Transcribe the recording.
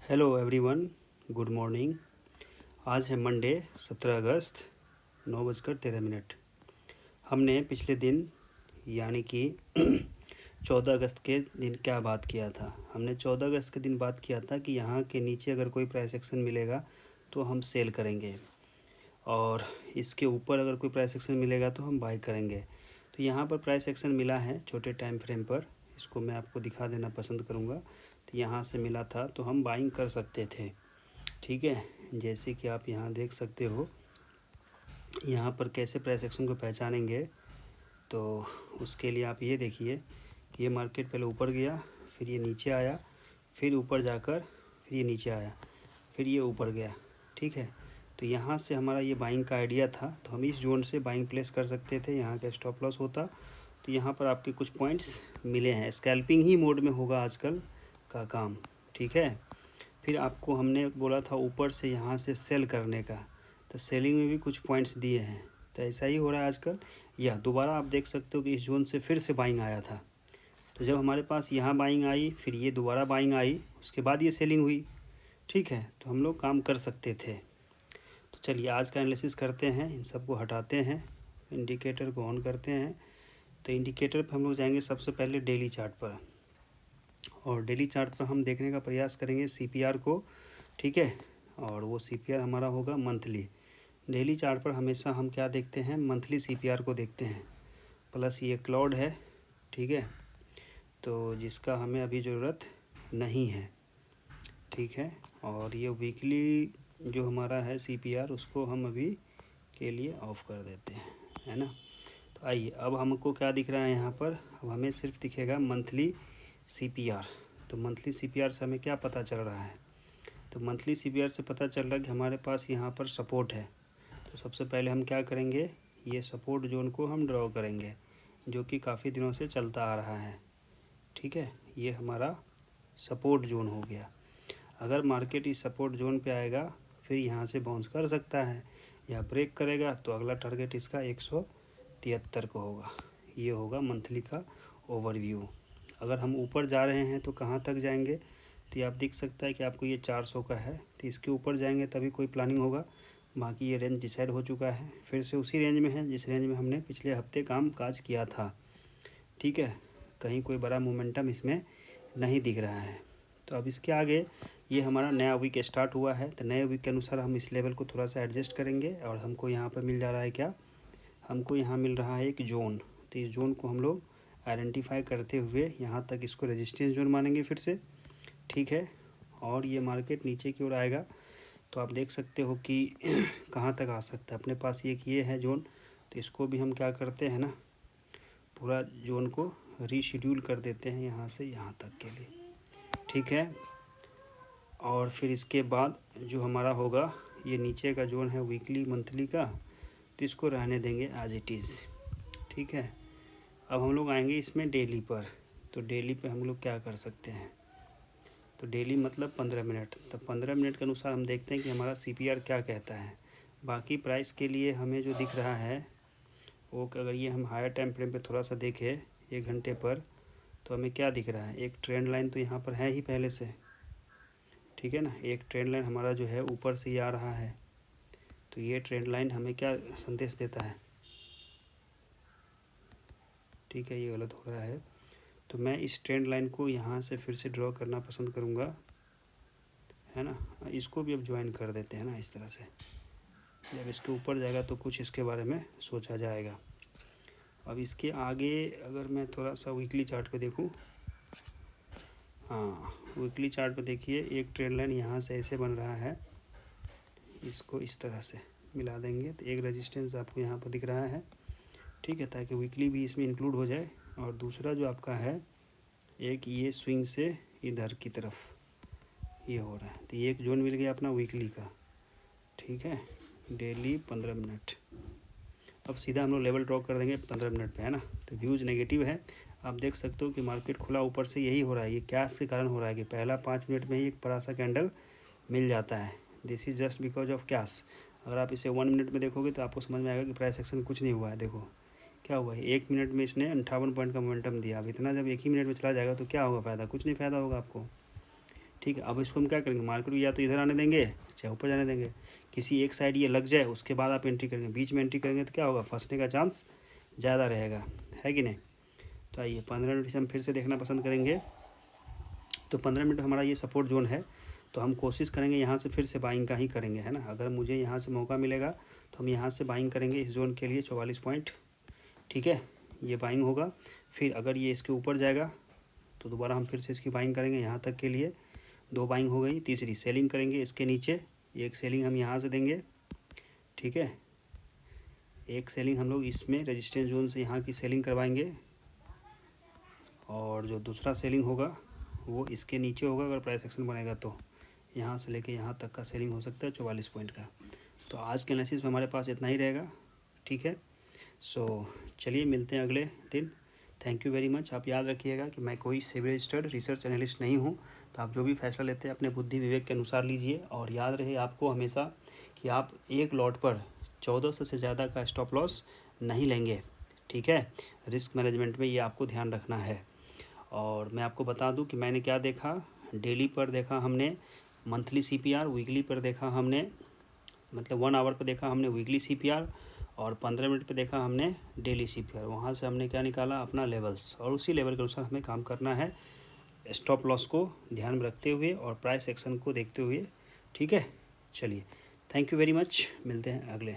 Hello everyone, good morning. आज है Monday 17 अगस्त 9:13। हमने पिछले दिन यानी कि 14 अगस्त के दिन क्या बात किया था। हमने 14 अगस्त के दिन बात किया था कि यहाँ के नीचे अगर कोई प्राइस एक्शन मिलेगा तो हम सेल करेंगे और इसके ऊपर अगर कोई प्राइस एक्शन मिलेगा तो हम बाई करेंगे। तो यहाँ पर प्राइस एक्शन मिला है छोटे टाइम फ्रेम पर, इसको मैं आपको दिखा देना पसंद करूँगा। तो यहाँ से मिला था तो हम बाइंग कर सकते थे, ठीक है। जैसे कि आप यहाँ देख सकते हो, यहाँ पर कैसे प्राइस एक्शन को पहचानेंगे। तो उसके लिए आप ये देखिए कि ये मार्केट पहले ऊपर गया, फिर ये नीचे आया, फिर ऊपर जाकर फिर ये नीचे आया, फिर ये ऊपर गया, ठीक है। तो यहाँ से हमारा ये बाइंग का आइडिया था, तो हम इस जोन से बाइंग प्लेस कर सकते थे। यहाँ का स्टॉप लॉस होता, तो यहाँ पर आपके कुछ पॉइंट्स मिले हैं। स्कैल्पिंग ही मोड में होगा आजकल का काम, ठीक है। फिर आपको हमने बोला था ऊपर से यहाँ से सेल करने का, तो सेलिंग में भी कुछ पॉइंट्स दिए हैं। तो ऐसा ही हो रहा है आजकल। या दोबारा आप देख सकते हो कि इस जोन से फिर से बाइंग आया था। तो जब हमारे पास यहाँ बाइंग आई, फिर ये दोबारा बाइंग आई, उसके बाद ये सेलिंग हुई, ठीक है। तो हम लोग काम कर सकते थे। तो चलिए आज का एनालिसिस करते हैं। इन सबको हटाते हैं, इंडिकेटर को ऑन करते हैं। तो इंडिकेटर पर हम लोग जाएंगे सबसे पहले डेली चार्ट पर, और डेली चार्ट पर हम देखने का प्रयास करेंगे सीपीआर को, ठीक है। और वो सीपीआर हमारा होगा मंथली। डेली चार्ट पर हमेशा हम क्या देखते हैं, मंथली सीपीआर को देखते हैं। प्लस ये क्लाउड है, ठीक है, तो जिसका हमें अभी ज़रूरत नहीं है, ठीक है। और ये वीकली जो हमारा है सीपीआर, उसको हम अभी के लिए ऑफ़ कर देते हैं, है ना। तो आइए, अब हमको क्या दिख रहा है यहाँ पर, अब हमें सिर्फ दिखेगा मंथली सीपीआर। तो मंथली सीपीआर से हमें क्या पता चल रहा है, तो मंथली सीपीआर से पता चल रहा है कि हमारे पास यहाँ पर सपोर्ट है। तो सबसे पहले हम क्या करेंगे, ये सपोर्ट जोन को हम ड्रॉ करेंगे, जो कि काफ़ी दिनों से चलता आ रहा है, ठीक है। ये हमारा सपोर्ट जोन हो गया। अगर मार्केट इस सपोर्ट जोन पे आएगा, फिर यहाँ से बाउंस कर सकता है, या ब्रेक करेगा तो अगला टारगेट इसका 173 को होगा। ये होगा मंथली का ओवरव्यू। अगर हम ऊपर जा रहे हैं तो कहाँ तक जाएंगे, तो ये आप देख सकता है कि आपको ये 400 का है, तो इसके ऊपर जाएंगे तभी कोई प्लानिंग होगा। बाकी ये रेंज डिसाइड हो चुका है, फिर से उसी रेंज में है जिस रेंज में हमने पिछले हफ्ते काम काज किया था, ठीक है। कहीं कोई बड़ा मोमेंटम इसमें नहीं दिख रहा है। तो अब इसके आगे ये हमारा नया वीक स्टार्ट हुआ है, तो नए वीक के अनुसार हम इस लेवल को थोड़ा सा एडजस्ट करेंगे। और हमको यहाँ पर मिल जा रहा है क्या, हमको यहाँ मिल रहा है एक जोन। तो इस जोन को हम लोग आइडेंटिफाई करते हुए यहाँ तक इसको रेजिस्टेंस जोन मानेंगे फिर से, ठीक है। और ये मार्केट नीचे की ओर आएगा तो आप देख सकते हो कि कहाँ तक आ सकता है। अपने पास एक ये है जोन, तो इसको भी हम क्या करते हैं ना, पूरा जोन को रीशेड्यूल कर देते हैं यहाँ से यहाँ तक के लिए, ठीक है। और फिर इसके बाद जो हमारा होगा, ये नीचे का जोन है वीकली मंथली का, तो इसको रहने देंगे एज इट इज़, ठीक है। अब हम लोग आएंगे इसमें डेली पर। तो डेली पे हम लोग क्या कर सकते हैं, तो डेली मतलब 15 मिनट। तो 15 मिनट के अनुसार हम देखते हैं कि हमारा सीपीआर क्या कहता है। बाकी प्राइस के लिए हमें जो दिख रहा है वो, अगर ये हम हायर टाइम फ्रेम पे थोड़ा सा देखें 1 घंटे पर, तो हमें क्या दिख रहा है, एक ट्रेंड लाइन तो यहाँ पर है ही पहले से, ठीक है ना। एक ट्रेंड लाइन हमारा जो है ऊपर से ही आ रहा है। तो ये ट्रेंड लाइन हमें क्या संदेश देता है, ठीक है, ये गलत हो रहा है। तो मैं इस ट्रेंड लाइन को यहाँ से फिर से ड्रॉ करना पसंद करूँगा, है ना। इसको भी अब ज्वाइन कर देते हैं ना इस तरह से। जब इसके ऊपर जाएगा तो कुछ इसके बारे में सोचा जाएगा। अब इसके आगे अगर मैं थोड़ा सा वीकली चार्ट पे देखूँ, हाँ, वीकली चार्ट पे देखिए एक ट्रेंड लाइन यहाँ से ऐसे बन रहा है, इसको इस तरह से मिला देंगे तो एक रेजिस्टेंस आपको यहाँ पर दिख रहा है, ठीक है, ताकि वीकली भी इसमें इंक्लूड हो जाए। और दूसरा जो आपका है, एक ये स्विंग से इधर की तरफ ये हो रहा है, तो ये एक जोन मिल गया अपना वीकली का, ठीक है। Daily 15 minute. अब सीधा हम लोग लेवल ड्रॉ कर देंगे 15 मिनट पे, है ना। तो व्यूज़ नेगेटिव है, आप देख सकते हो कि मार्केट खुला ऊपर से, यही हो रहा है, ये कैश के कारण हो रहा है कि पहला 5 मिनट में ही एक बड़ा सा कैंडल मिल जाता है। This is just because of cash. अगर आप इसे 1 मिनट में देखोगे तो आपको समझ में आएगा कि प्राइस एक्शन कुछ नहीं हुआ है। देखो क्या हुआ है, 1 मिनट में इसने 58 पॉइंट का मोमेंटम दिया। अब इतना जब एक ही मिनट में चला जाएगा तो क्या होगा फ़ायदा, कुछ नहीं फ़ायदा होगा आपको, ठीक है। अब इसको हम क्या करेंगे, मार्केट को या तो इधर आने देंगे चाहे ऊपर जाने देंगे, किसी एक साइड ये लग जाए उसके बाद आप एंट्री करेंगे। बीच में एंट्री करेंगे तो क्या होगा, फंसने का चांस ज़्यादा रहेगा, है कि नहीं। तो आइए 15 मिनट से हम फिर से देखना पसंद करेंगे। तो 15 मिनट हमारा ये सपोर्ट जोन है, तो हम कोशिश करेंगे यहाँ से फिर से बाइंग का ही करेंगे, है ना। अगर मुझे यहाँ से मौका मिलेगा तो हम यहाँ से बाइंग करेंगे इस जोन के लिए 44 पॉइंट, ठीक है। ये बाइंग होगा, फिर अगर ये इसके ऊपर जाएगा तो दोबारा हम फिर से इसकी बाइंग करेंगे यहाँ तक के लिए। 2 बाइंग हो गई, तीसरी सेलिंग करेंगे इसके नीचे, एक सेलिंग हम यहाँ से देंगे, ठीक है। एक सेलिंग हम लोग इसमें रेजिस्टेंस जोन से यहाँ की सेलिंग करवाएंगे, और जो दूसरा सेलिंग होगा वो इसके नीचे होगा। अगर प्राइस एक्शन बनेगा तो यहाँ से लेके यहाँ तक का सेलिंग हो सकता है 44 पॉइंट का। तो आज के एनालिसिस में हमारे पास इतना ही रहेगा, ठीक है। सो चलिए मिलते हैं अगले दिन। Thank you very much. आप याद रखिएगा कि मैं कोई सेबी रजिस्टर्ड रिसर्च एनालिस्ट नहीं हूँ, तो आप जो भी फैसला लेते हैं अपने बुद्धि विवेक के अनुसार लीजिए। और याद रहे आपको हमेशा कि आप एक लॉट पर 1400 से ज़्यादा का स्टॉप लॉस नहीं लेंगे, ठीक है। रिस्क मैनेजमेंट में ये आपको ध्यान रखना है। और मैं आपको बता दूं कि मैंने क्या देखा, डेली पर देखा हमने मंथली सीपीआर, वीकली पर देखा हमने मतलब 1 आवर पर देखा हमने वीकली सीपीआर, और 15 मिनट पे देखा हमने डेली सीपीआर। वहाँ से हमने क्या निकाला, अपना लेवल्स, और उसी लेवल के अनुसार हमें काम करना है, स्टॉप लॉस को ध्यान में रखते हुए और प्राइस एक्शन को देखते हुए, ठीक है। चलिए थैंक यू वेरी मच, मिलते हैं अगले